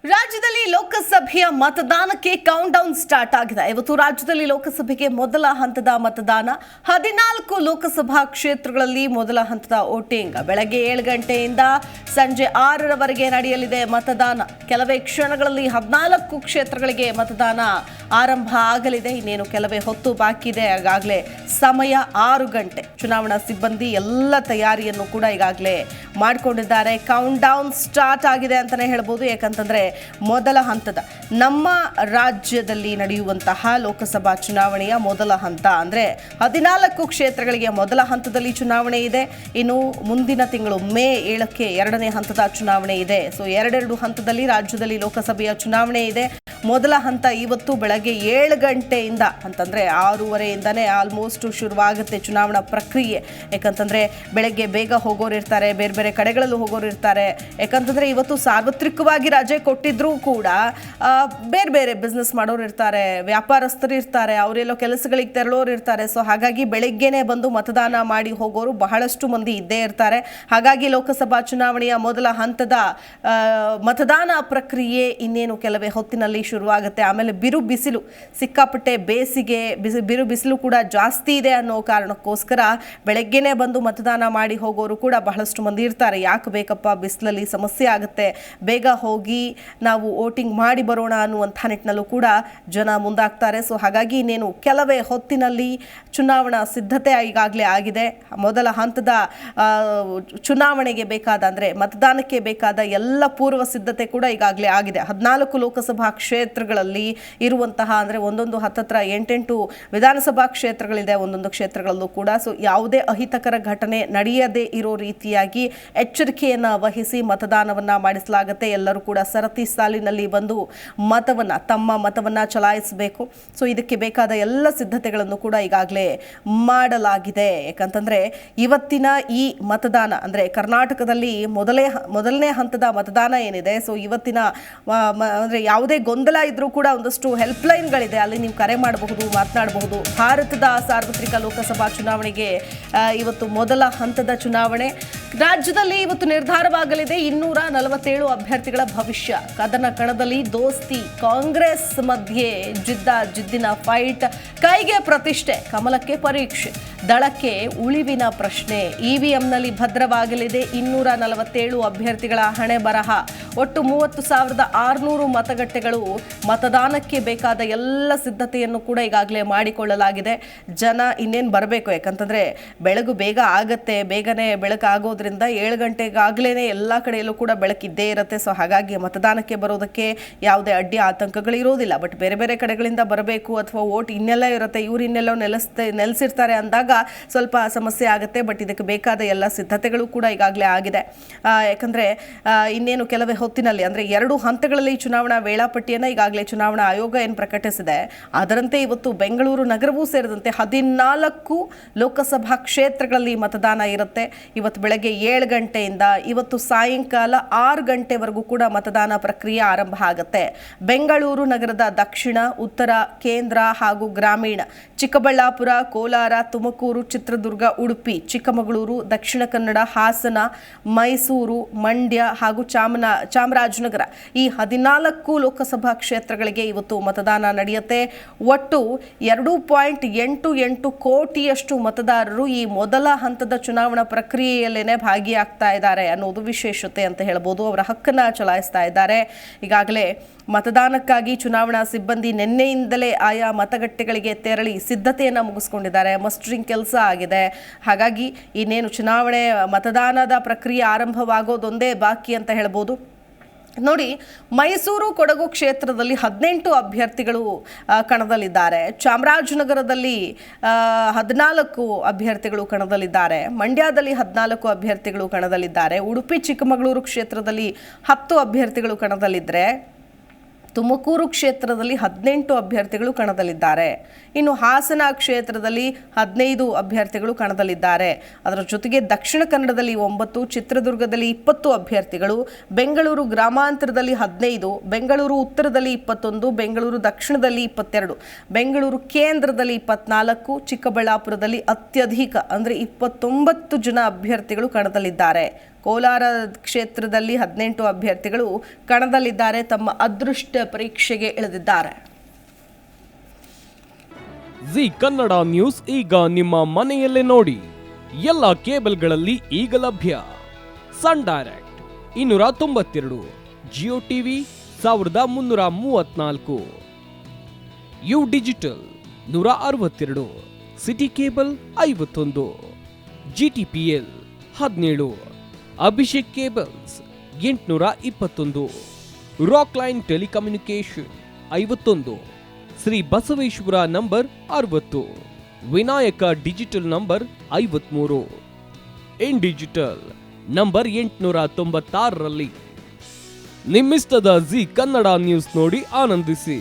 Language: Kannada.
ರಾಜ್ಯದಲ್ಲಿ ಲೋಕಸಭೆಯ ಮತದಾನಕ್ಕೆ ಕೌಂಟ್ ಡೌನ್ ಸ್ಟಾರ್ಟ್ ಆಗಿದೆ. ಇವತ್ತು ರಾಜ್ಯದಲ್ಲಿ ಲೋಕಸಭೆಗೆ ಮೊದಲ ಹಂತದ ಮತದಾನ. 14 ಲೋಕಸಭಾ ಕ್ಷೇತ್ರಗಳಲ್ಲಿ ಮೊದಲ ಹಂತದ ವೋಟಿಂಗ್ ಬೆಳಗ್ಗೆ 7 ಗಂಟೆಯಿಂದ ಸಂಜೆ 6ರವರೆಗೆ ನಡೆಯಲಿದೆ ಮತದಾನ. ಕೆಲವೇ ಕ್ಷಣಗಳಲ್ಲಿ 14 ಕ್ಷೇತ್ರಗಳಿಗೆ ಮತದಾನ ಆರಂಭ ಆಗಲಿದೆ. ಇನ್ನೇನು ಕೆಲವೇ ಹೊತ್ತು ಬಾಕಿ ಇದೆ. ಈಗಾಗಲೇ ಸಮಯ 6 ಗಂಟೆ. ಚುನಾವಣಾ ಸಿಬ್ಬಂದಿ ಎಲ್ಲ ತಯಾರಿಯನ್ನು ಕೂಡ ಈಗಾಗಲೇ ಮಾಡಿಕೊಂಡಿದ್ದಾರೆ. ಕೌಂಟ್ ಡೌನ್ ಸ್ಟಾರ್ಟ್ ಆಗಿದೆ ಅಂತಾನೆ ಹೇಳ್ಬೋದು. ಯಾಕಂತಂದ್ರೆ ಮೊದಲ ಹಂತದ ನಮ್ಮ ರಾಜ್ಯದಲ್ಲಿ ನಡೆಯುವಂತಹ ಲೋಕಸಭಾ ಚುನಾವಣೆಯ ಮೊದಲ ಹಂತ ಅಂದ್ರೆ 14 ಕ್ಷೇತ್ರಗಳಿಗೆ ಮೊದಲ ಹಂತದಲ್ಲಿ ಚುನಾವಣೆ ಇದೆ. ಇನ್ನು ಮುಂದಿನ ತಿಂಗಳು ಮೇ 7ಕ್ಕೆ ಎರಡನೇ ಹಂತದ ಚುನಾವಣೆ ಇದೆ. ಸೊ ಎರಡೆರಡು ಹಂತದಲ್ಲಿ ರಾಜ್ಯದಲ್ಲಿ ಲೋಕಸಭೆಯ ಚುನಾವಣೆ ಇದೆ. ಮೊದಲ ಹಂತ ಇವತ್ತು ಬೆಳಗ್ಗೆ 7 ಗಂಟೆಯಿಂದ ಅಂತಂದ್ರೆ 6:30ಇಂದನೇ ಆಲ್ಮೋಸ್ಟ್ ಶುರುವಾಗುತ್ತೆ ಚುನಾವಣಾ ಪ್ರಕ್ರಿಯೆ. ಯಾಕಂತಂದ್ರೆ ಬೆಳಗ್ಗೆ ಬೇಗ ಹೋಗೋರು ಇರ್ತಾರೆ, ಬೇರೆ ಬೇರೆ ಕಡೆಗಳಲ್ಲೂ ಹೋಗೋರು ಇರ್ತಾರೆ. ಯಾಕಂತಂದ್ರೆ ಇವತ್ತು ಸಾರ್ವತ್ರಿಕವಾಗಿ ರಜೆ ಕೊಟ್ಟಿದ್ರೂ ಕೂಡ ಬೇರೆ ಬೇರೆ ಬಿಸ್ನೆಸ್ ಮಾಡೋರು ಇರ್ತಾರೆ, ವ್ಯಾಪಾರಸ್ಥರು ಇರ್ತಾರೆ, ಅವರೆಲ್ಲೋ ಕೆಲಸಗಳಿಗೆ ತೆರಳೋರು ಇರ್ತಾರೆ. ಸೊ ಹಾಗಾಗಿ ಬೆಳಗ್ಗೆನೆ ಬಂದು ಮತದಾನ ಮಾಡಿ ಹೋಗೋರು ಬಹಳಷ್ಟು ಮಂದಿ ಇದ್ದೇ ಇರ್ತಾರೆ. ಹಾಗಾಗಿ ಲೋಕಸಭಾ ಚುನಾವಣೆಯ ಮೊದಲ ಹಂತದ ಮತದಾನ ಪ್ರಕ್ರಿಯೆ ಇನ್ನೇನು ಕೆಲವೇ ಹೊತ್ತಿನಲ್ಲಿ ಶುರುವಾಗುತ್ತೆ. ಆಮೇಲೆ ಬಿರು ಬಿಸಿಲು, ಸಿಕ್ಕಾಪಟ್ಟೆ ಬೇಸಿಗೆ, ಬಿರು ಬಿಸಿಲು ಕೂಡ ಜಾಸ್ತಿ ಇದೆ ಅನ್ನೋ ಕಾರಣಕ್ಕೋಸ್ಕರ ಬೆಳಗ್ಗೆನೆ ಬಂದು ಮತದಾನ ಮಾಡಿ ಹೋಗೋರು ಕೂಡ ಬಹಳಷ್ಟು ಮಂದಿ ಇರ್ತಾರೆ. ಯಾಕೆ ಬೇಕಪ್ಪ, ಬಿಸಿಲಲ್ಲಿ ಸಮಸ್ಯೆ ಆಗುತ್ತೆ, ಬೇಗ ಹೋಗಿ ನಾವು ವೋಟಿಂಗ್ ಮಾಡಿ ಬರೋಣ ಅನ್ನುವಂಥ ನಿಟ್ಟಿನಲ್ಲೂ ಕೂಡ ಜನ ಮುಂದಾಗ್ತಾರೆ. ಸೊ ಹಾಗಾಗಿ ಇನ್ನೇನು ಕೆಲವೇ ಹೊತ್ತಿನಲ್ಲಿ ಚುನಾವಣಾ ಸಿದ್ಧತೆ ಈಗಾಗಲೇ ಆಗಿದೆ. ಮೊದಲ ಹಂತದ ಚುನಾವಣೆಗೆ ಬೇಕಾದ ಅಂದರೆ ಮತದಾನಕ್ಕೆ ಬೇಕಾದ ಎಲ್ಲ ಪೂರ್ವ ಸಿದ್ಧತೆ ಕೂಡ ಈಗಾಗಲೇ ಆಗಿದೆ. 14 ಲೋಕಸಭಾ ಕ್ಷೇತ್ರಗಳಲ್ಲಿ ಇರುವಂತಹ ಅಂದರೆ ಒಂದೊಂದು ಹತ್ತತ್ರ 8 ವಿಧಾನಸಭಾ ಕ್ಷೇತ್ರಗಳಿದೆ ಒಂದೊಂದು ಕ್ಷೇತ್ರಗಳಲ್ಲೂ ಕೂಡ. ಸೊ ಯಾವುದೇ ಅಹಿತಕರ ಘಟನೆ ನಡೆಯದೇ ಇರೋ ರೀತಿಯಾಗಿ ಎಚ್ಚರಿಕೆಯನ್ನು ವಹಿಸಿ ಮತದಾನವನ್ನು ಮಾಡಿಸಲಾಗುತ್ತೆ. ಎಲ್ಲರೂ ಕೂಡ ಸರತಿ ಸಾಲಿನಲ್ಲಿ ಬಂದು ತಮ್ಮ ಮತವನ್ನು ಚಲಾಯಿಸಬೇಕು. ಸೊ ಇದಕ್ಕೆ ಬೇಕಾದ ಎಲ್ಲ ಸಿದ್ಧತೆಗಳನ್ನು ಕೂಡ ಈಗಾಗಲೇ ಮಾಡಲಾಗಿದೆ. ಯಾಕಂತಂದ್ರೆ ಇವತ್ತಿನ ಈ ಮತದಾನ ಅಂದರೆ ಕರ್ನಾಟಕದಲ್ಲಿ ಮೊದಲನೇ ಹಂತದ ಮತದಾನ ಏನಿದೆ. ಸೊ ಇವತ್ತಿನ ಅಂದರೆ ಯಾವುದೇ ಗೊಂದಲ ಇದ್ರೂ ಕೂಡ ಒಂದಷ್ಟು ಹೆಲ್ಪ್ಲೈನ್ಗಳಿದೆ, ಅಲ್ಲಿ ನೀವು ಕರೆ ಮಾಡಬಹುದು, ಮಾತನಾಡಬಹುದು. ಭಾರತದ ಸಾರ್ವತ್ರಿಕ ಲೋಕಸಭಾ ಚುನಾವಣೆಗೆ ಇವತ್ತು ಮೊದಲ ಹಂತದ ಚುನಾವಣೆ. ರಾಜ್ಯದಲ್ಲಿ ಇವತ್ತು ನಿರ್ಧಾರವಾಗಲಿದೆ 247 ಅಭ್ಯರ್ಥಿಗಳ ಭವಿಷ್ಯ. ಕದನ ಕಣದಲ್ಲಿ ದೋಸ್ತಿ, ಕಾಂಗ್ರೆಸ್ ಮಧ್ಯೆ ಜಿದ್ದಿನ ಫೈಟ್. ಕೈಗೆ ಪ್ರತಿಷ್ಠೆ, ಕಮಲಕ್ಕೆ ಪರೀಕ್ಷೆ, ದಳಕ್ಕೆ ಉಳಿವಿನ ಪ್ರಶ್ನೆ. ಇವಿಎಂನಲ್ಲಿ ಭದ್ರವಾಗಲಿದೆ 247 ಅಭ್ಯರ್ಥಿಗಳ ಹಣೆ ಬರಹ. ಒಟ್ಟು 30,600 ಮತಗಟ್ಟೆಗಳು. ಮತದಾನಕ್ಕೆ ಬೇಕಾದ ಎಲ್ಲ ಸಿದ್ಧತೆಯನ್ನು ಕೂಡ ಈಗಾಗಲೇ ಮಾಡಿಕೊಳ್ಳಲಾಗಿದೆ. ಜನ ಇನ್ನೇನು ಬರಬೇಕು, ಯಾಕಂತಂದ್ರೆ ಬೆಳಗು ಬೇಗ ಆಗತ್ತೆ. ಬೇಗನೆ ಬೆಳಕಾಗೋದ್ರಿಂದ 7 ಗಂಟೆಗಾಗಲೇ ಎಲ್ಲ ಕಡೆಯಲ್ಲೂ ಕೂಡ ಬೆಳಕಿದ್ದೇ ಇರುತ್ತೆ. ಸೊ ಹಾಗಾಗಿ ಮತದಾನಕ್ಕೆ ಬರೋದಕ್ಕೆ ಯಾವುದೇ ಅಡ್ಡಿ ಆತಂಕಗಳು ಇರೋದಿಲ್ಲ. ಬಟ್ ಬೇರೆ ಬೇರೆ ಕಡೆಗಳಿಂದ ಬರಬೇಕು ಅಥವಾ ವೋಟ್ ಇನ್ನೆಲ್ಲ ಇರುತ್ತೆ, ಇವ್ರು ಇನ್ನೆಲ್ಲೋ ನೆಲೆಸಿರ್ತಾರೆ ಅಂದಾಗ ಸ್ವಲ್ಪ ಸಮಸ್ಯೆ ಆಗುತ್ತೆ. ಬಟ್ ಇದಕ್ಕೆ ಬೇಕಾದ ಎಲ್ಲ ಸಿದ್ಧತೆಗಳು ಕೂಡ ಈಗಾಗಲೇ ಆಗಿದೆ. ಯಾಕಂದ್ರೆ ಇನ್ನೇನು ಕೆಲವೇ ಹೊತ್ತಿನಲ್ಲಿ ಅಂದರೆ 2 ಹಂತಗಳಲ್ಲಿ ಚುನಾವಣಾ ವೇಳಾಪಟ್ಟಿಯನ್ನು ಈಗಾಗಲೇ ಚುನಾವಣಾ ಆಯೋಗ ಏನು ಪ್ರಕಟಿಸಿದೆ ಅದರಂತೆ ಇವತ್ತು ಬೆಂಗಳೂರು ನಗರವೂ ಸೇರಿದಂತೆ 14 ಲೋಕಸಭಾ ಕ್ಷೇತ್ರಗಳಲ್ಲಿ ಮತದಾನ ಇರುತ್ತೆ. ಇವತ್ತು ಬೆಳಗ್ಗೆ 7 ಗಂಟೆಯಿಂದ ಇವತ್ತು ಸಾಯಂಕಾಲ 6 ಗಂಟೆವರೆಗೂ ಕೂಡ ಮತದಾನ ಪ್ರಕ್ರಿಯೆ ಆರಂಭ ಆಗುತ್ತೆ. ಬೆಂಗಳೂರು ನಗರದ ದಕ್ಷಿಣ, ಉತ್ತರ, ಕೇಂದ್ರ ಹಾಗೂ ಗ್ರಾಮೀಣ, ಚಿಕ್ಕಬಳ್ಳಾಪುರ, ಕೋಲಾರ, ತುಮಕೂರು, ಚಿತ್ರದುರ್ಗ, ಉಡುಪಿ, ಚಿಕ್ಕಮಗಳೂರು, ದಕ್ಷಿಣ ಕನ್ನಡ, ಹಾಸನ, ಮೈಸೂರು, ಮಂಡ್ಯ ಹಾಗೂ ಚಾಮರಾಜನಗರ ಈ 14 ಲೋಕಸಭಾ ಕ್ಷೇತ್ರಗಳಿಗೆ ಇವತ್ತು ಮತದಾನ ನಡೆಯುತ್ತೆ. ಒಟ್ಟು 2.88 ಕೋಟಿಯಷ್ಟು ಮತದಾರರು ಈ ಮೊದಲ ಹಂತದ ಚುನಾವಣಾ ಪ್ರಕ್ರಿಯೆಯಲ್ಲೇನೆ ಭಾಗಿಯಾಗ್ತಾ ಇದ್ದಾರೆ ಅನ್ನೋದು ವಿಶೇಷತೆ ಅಂತ ಹೇಳ್ಬೋದು. ಅವರ ಹಕ್ಕನ್ನು ಚಲಾಯಿಸ್ತಾ ಇದ್ದಾರೆ. ಈಗಾಗಲೇ ಮತದಾನಕ್ಕಾಗಿ ಚುನಾವಣಾ ಸಿಬ್ಬಂದಿ ನಿನ್ನೆಯಿಂದಲೇ ಆಯಾ ಮತಗಟ್ಟೆಗಳಿಗೆ ತೆರಳಿ ಸಿದ್ಧತೆಯನ್ನು ಮುಗಿಸ್ಕೊಂಡಿದ್ದಾರೆ. ಮಸ್ಟರಿಂಗ್ ಕೆಲಸ ಆಗಿದೆ. ಹಾಗಾಗಿ ಇನ್ನೇನು ಚುನಾವಣೆ ಮತದಾನದ ಪ್ರಕ್ರಿಯೆ ಆರಂಭವಾಗೋದೊಂದೇ ಬಾಕಿ ಅಂತ ಹೇಳ್ಬೋದು. ನೋಡಿ, ಮೈಸೂರು ಕೊಡಗು ಕ್ಷೇತ್ರದಲ್ಲಿ 18 ಅಭ್ಯರ್ಥಿಗಳು ಕಣದಲ್ಲಿದ್ದಾರೆ. ಚಾಮರಾಜನಗರದಲ್ಲಿ 14 ಅಭ್ಯರ್ಥಿಗಳು ಕಣದಲ್ಲಿದ್ದಾರೆ. ಮಂಡ್ಯದಲ್ಲಿ 14 ಅಭ್ಯರ್ಥಿಗಳು ಕಣದಲ್ಲಿದ್ದಾರೆ. ಉಡುಪಿ ಚಿಕ್ಕಮಗಳೂರು ಕ್ಷೇತ್ರದಲ್ಲಿ 10 ಅಭ್ಯರ್ಥಿಗಳು ಕಣದಲ್ಲಿದ್ದರೆ ತುಮಕೂರು ಕ್ಷೇತ್ರದಲ್ಲಿ 18 ಅಭ್ಯರ್ಥಿಗಳು ಕಣದಲ್ಲಿದ್ದಾರೆ. ಇನ್ನು ಹಾಸನ ಕ್ಷೇತ್ರದಲ್ಲಿ 15 ಅಭ್ಯರ್ಥಿಗಳು ಕಣದಲ್ಲಿದ್ದಾರೆ. ಅದರ ಜೊತೆಗೆ ದಕ್ಷಿಣ ಕನ್ನಡದಲ್ಲಿ 9, ಚಿತ್ರದುರ್ಗದಲ್ಲಿ 20 ಅಭ್ಯರ್ಥಿಗಳು, ಬೆಂಗಳೂರು ಗ್ರಾಮಾಂತರದಲ್ಲಿ 15, ಬೆಂಗಳೂರು ಉತ್ತರದಲ್ಲಿ 21, ಬೆಂಗಳೂರು ದಕ್ಷಿಣದಲ್ಲಿ 22, ಬೆಂಗಳೂರು ಕೇಂದ್ರದಲ್ಲಿ 24, ಚಿಕ್ಕಬಳ್ಳಾಪುರದಲ್ಲಿ ಅತ್ಯಧಿಕ ಅಂದರೆ 29 ಜನ ಅಭ್ಯರ್ಥಿಗಳು ಕಣದಲ್ಲಿದ್ದಾರೆ. ಕೋಲಾರ ಕ್ಷೇತ್ರದಲ್ಲಿ 18 ಅಭ್ಯರ್ಥಿಗಳು ಕಣದಲ್ಲಿದ್ದಾರೆ, ತಮ್ಮ ಅದೃಷ್ಟ ಪರೀಕ್ಷೆಗೆ ಇಳಿದಿದ್ದಾರೆ. ಜಿ ಕನ್ನಡ ನ್ಯೂಸ್ ಈಗ ನಿಮ್ಮ ಮನೆಯಲ್ಲೇ ನೋಡಿ. ಎಲ್ಲ ಕೇಬಲ್ಗಳಲ್ಲಿ ಈಗ ಲಭ್ಯ. Sun Direct 292, Jio TV 1334, U digital 162, city cable 51, GTPL 17, Abhishek cables 821, Rockline telecommunication 51, Shri Basaveshwara number 60, Vinayaka digital number 53, in digital number 896ರಲ್ಲಿ. ನಿಮ್ಮಿಷ್ಟದ ಜಿ ಕನ್ನಡ ನ್ಯೂಸ್ ನೋಡಿ ಆನಂದಿಸಿ.